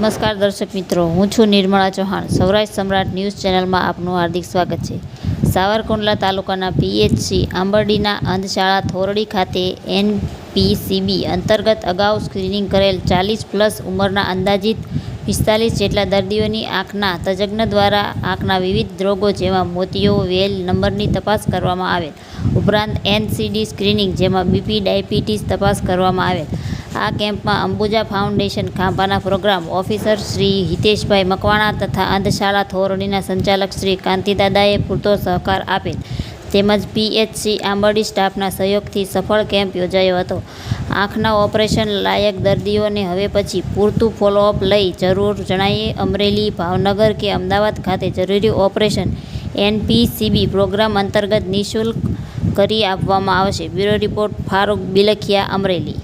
નમસ્કાર દર્શક મિત્રો, હું છું નિર્મળા ચૌહાણ. સૌરાષ્ટ્ર સમ્રાટ ન્યૂઝ ચેનલમાં આપનું હાર્દિક સ્વાગત છે. સાવરકુંડલા તાલુકાના પીએચસી આંબરડીના અંધશાળા થોરડી ખાતે એનપીસીબી અંતર્ગત અગાઉ સ્ક્રીનિંગ કરેલ 40+ ઉંમરના અંદાજિત 45 જેટલા દર્દીઓની આંખના તજજ્ઞ દ્વારા આંખના વિવિધ રોગો જેમાં મોતિયો, વેલ નંબરની તપાસ કરવામાં આવેલ. ઉપરાંત એનસીડી સ્ક્રીનિંગ જેમાં બીપી, ડાયાબિટીસ તપાસ કરવામાં આવેલ. આ કેમ્પમાં અંબુજા ફાઉન્ડેશન ખાંભાના પ્રોગ્રામ ઓફિસર શ્રી હિતેશભાઈ મકવાણા તથા અંધશાળા થોરડીના સંચાલક શ્રી કાંતિદાદાએ પૂરતો સહકાર આપેલ તેમજ પીએચસી આંબરડી સ્ટાફના સહયોગથી સફળ કેમ્પ યોજાયો હતો. આંખના ઓપરેશન લાયક દર્દીઓને હવે પછી પૂરતું ફોલોઅપ લઈ જરૂર જણાયે અમરેલી, ભાવનગર કે અમદાવાદ ખાતે જરૂરી ઓપરેશન એનપીસીબી પ્રોગ્રામ અંતર્ગત નિઃશુલ્ક કરી આપવામાં આવશે. Bureau report, Farooq Bilakhia, Amreli.